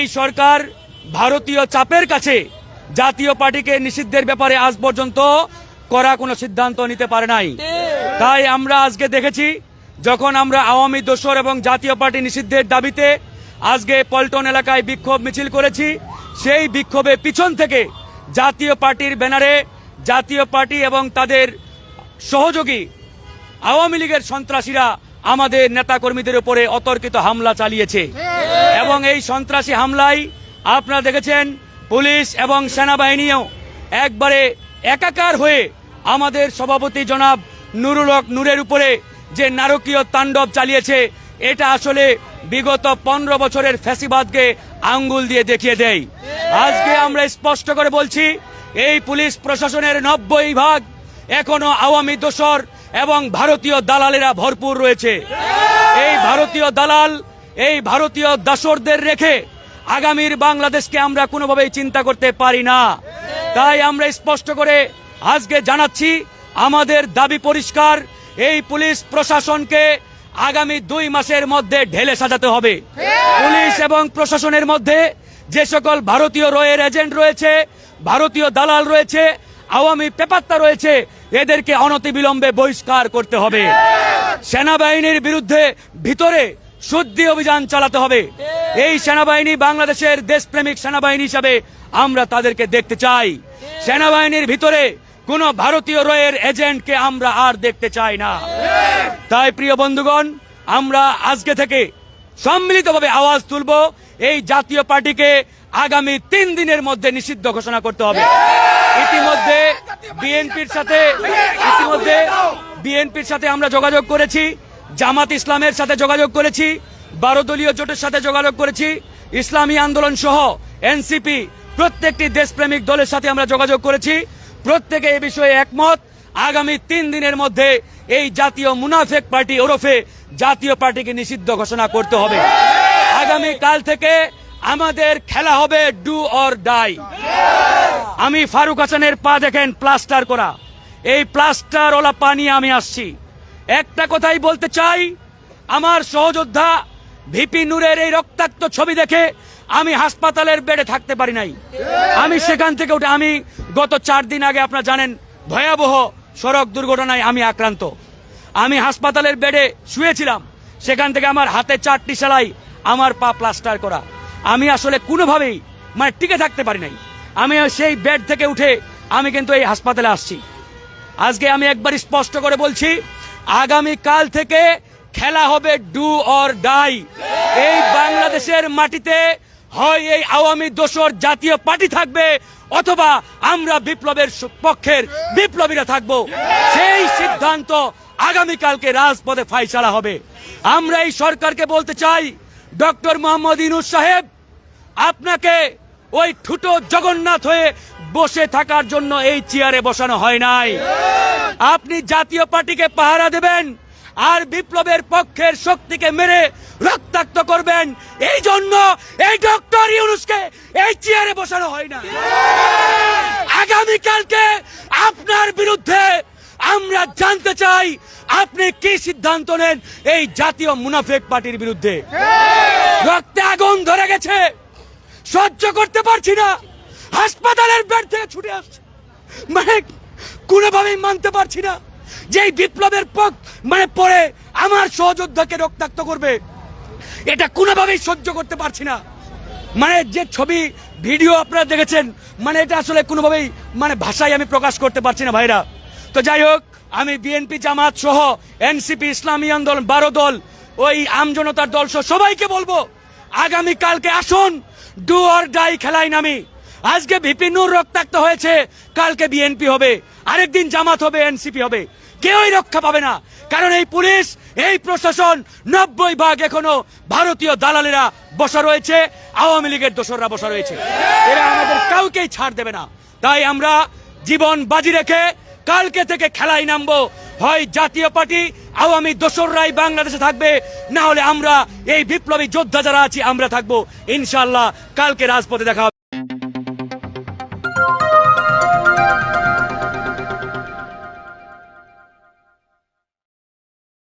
এই সরকার ভারতীয় চাপের কাছে জাতীয় পার্টিকে নিষিদ্ধের ব্যাপারে আজ পর্যন্ত করা কোনো সিদ্ধান্ত নিতে পারে নাই। তাই আমরা আজকে দেখেছি, যখন আমরা আওয়ামী দোসর এবং জাতীয় পার্টি নিষিদ্ধের দাবিতে আজকে পল্টন এলাকায় বিক্ষোভ মিছিল করেছি, সেই বিক্ষোভে পিছন থেকে জাতীয় পার্টির ব্যানারে জাতীয় পার্টি এবং তাদের সহযোগী আওয়ামী লীগের সন্ত্রাসীরা আমাদের নেতাকর্মীদের উপরে অতর্কিত হামলা চালিয়েছে। এবং এই সন্ত্রাসী হামলায় আপনারা দেখেছেন পুলিশ এবং সেনাবাহিনীও একবারে একাকার হয়ে আমাদের সভাপতি জনাব নুরুল হক নূরের উপরে যে নারকীয় তাণ্ডব চালিয়েছে, এটা আসলে বিগত 15 বছরের ফ্যাসিবাদকে আঙ্গুল দিয়ে দেখিয়ে দেয়। আজকে আমরা স্পষ্ট করে বলছি, এই পুলিশ প্রশাসনের 90% এখনো আওয়ামী দোসর এবং ভারতীয় দালালেরা ভরপুর রয়েছে। এই ভারতীয় দালাল, এই ভারতীয় দাসরদের রেখে আগামীর বাংলাদেশকে আমরা কোনোভাবেই চিন্তা করতে পারি না। তাই আমরা স্পষ্ট করে আজকে জানাচ্ছি, আমাদের দাবি পরিষ্কার, এই পুলিশ প্রশাসনকে আগামী 2 মাসের মধ্যে ঢেলে সাজাতে হবে। পুলিশ এবং প্রশাসনের মধ্যে যে সকল ভারতীয় রয়ের এজেন্ট রয়েছে, ভারতীয় দালাল রয়েছে, আওয়ামী পেপাত্তা রয়েছে, এদেরকে অনতিবিলম্বে বহিষ্কার করতে হবে। সেনাবাহিনীর বিরুদ্ধে ভিতরে শুদ্ধি অভিযান চালাতে হবে। এই সেনাবাহিনী বাংলাদেশের দেশপ্রেমিক সেনাবাহিনী হিসাবে আমরা তাদেরকে দেখতে চাই। সেনাবাহিনীর ভিতরে কোন ভারতীয় রয়ের এজেন্টকে আমরা আর দেখতে চাই না। তাই প্রিয় বন্ধুগণ, আমরা আজকে থেকে সম্মিলিতভাবে আওয়াজ তুলব, এই জাতীয় পার্টিকে আগামী 3 দিনের মধ্যে নিষিদ্ধ ঘোষণা করতে হবে। ইতিমধ্যে বিএনপির সাথে আমরা যোগাযোগ করেছি, জামাত ইসলামের সাথে যোগাযোগ করেছি, 12 দলীয় জোটের সাথে যোগাযোগ করেছি, ইসলামী আন্দোলন সহ এনসিপি প্রত্যেকটি দেশপ্রেমিক দলের সাথে আমরা যোগাযোগ করেছি। প্রত্যেকে এই বিষয়ে একমত, আগামী 3 দিনের মধ্যে এই জাতীয় মুনাফেক পার্টি ওরফে জাতীয় পার্টিকে নিষিদ্ধ ঘোষণা করতে হবে। আগামী কাল থেকে আমাদের খেলা হবে ডু অর ডাই। আমি ফারুক হাসানের পা দেখেন প্লাস্টার করা, এই প্লাস্টার ওলা পা নিয়ে আমি আসছি। একটা কথাই বলতে চাই, আমার সহযোদ্ধা ভিপি নূরের এই রক্তাক্ত ছবি দেখে আমি হাসপাতালের বেডে থাকতে পারি নাই। আমি সেখান থেকে উঠে, আমি গত 4 দিন আগে আপনারা জানেন ভয়াবহ সড়ক দুর্ঘটনায় আমি আক্রান্ত। আমি হাসপাতালের বেডে শুয়েছিলাম, সেখান থেকে আমার হাতে 4টি সেলাই, আমার পা প্লাস্টার করা। আমি আসলে কোনোভাবেই টিকে থাকতে পারি নাই। আমি সেই বেড থেকে উঠে আমি কিন্তু এই হাসপাতালে আসছি। আজকে আমি একবার স্পষ্ট করে বলছি, আগামী কাল থেকে খেলা হবে ডু অর ডাই। এই বাংলাদেশের মাটিতে হয় এই আওয়ামী দোসর জাতীয় পার্টি থাকবে, অথবা আমরা বিপ্লবের পক্ষের বিপ্লবীরা থাকব। সেই সিদ্ধান্ত আগামীকালকে রাজপথে ফাইসালা হবে। আমরা এই সরকারকে বলতে চাই, ডক্টর মোহাম্মদ ইউনূস সাহেব, আপনাকে ওই ঠুটো জগন্নাথ হয়ে বসে থাকার জন্য এই চেয়ারে বসানো হয় নাই। আপনি জাতীয় পার্টিকে পাহারা দেবেন আর বিপ্লবের পক্ষের শক্তিকে মেরে রক্তাক্ত করবেন, এই জন্য এই ডক্টর ইউনূসকে এই চেয়ারে বসানো হয় না। আগামীকালকে আপনার বিরুদ্ধে আমরা জানতে চাই, আপনি কি সিদ্ধান্ত নেন এই জাতীয় মুনাফেক পার্টির বিরুদ্ধে। রক্তে আগুন ধরে গেছে, সহ্য করতে পারছি না, হাসপাতালের বেড থেকে ছুটে আসছে। কোনোভাবেই মানতে পারছি না যে এই বিপ্লবের পরে আমার সহযোদ্ধাকে রক্তাক্ত করবে, এটা কোনোভাবেই সহ্য করতে পারছি না। যে ছবি ভিডিও আপনারা দেখেছেন, এটা আসলে কোনোভাবেই ভাষায় আমি প্রকাশ করতে পারছি না ভাইরা। তো যাই হোক, আমি বিএনপি জামাত সহ এনসিপি ইসলামী আন্দোলন 12 দল, ওই আমজনতার দল সহ সবাইকে বলবো, আগামী কালকে আসুন ডু অর ডাই খেলায় নামি। আজকে ভিপি নূর রক্তাক্ত হয়েছে, কালকে বিএনপি হবে, আরেকদিন জামাত হবে, এনসিপি হবে, কেউই রক্ষা পাবে না। কারণ এই পুলিশ, এই প্রশাসন 90% এখনো ভারতীয় দালালেরা বসা রয়েছে, আওয়ামী লীগের দোসররা বসা রয়েছে। এরা আমাদের কাউকেই ছাড় দেবে না। তাই আমরা জীবন বাজি রেখে কালকে থেকে খেলায় নামবো। হয় জাতীয় পার্টি আওয়ামী দোসররাই বাংলাদেশে থাকবে, না হলে আমরা এই বিপ্লবী যোদ্ধা যারা আছি আমরা থাকবো। ইনশাআল্লাহ কালকে রাজপথে দেখা হবে।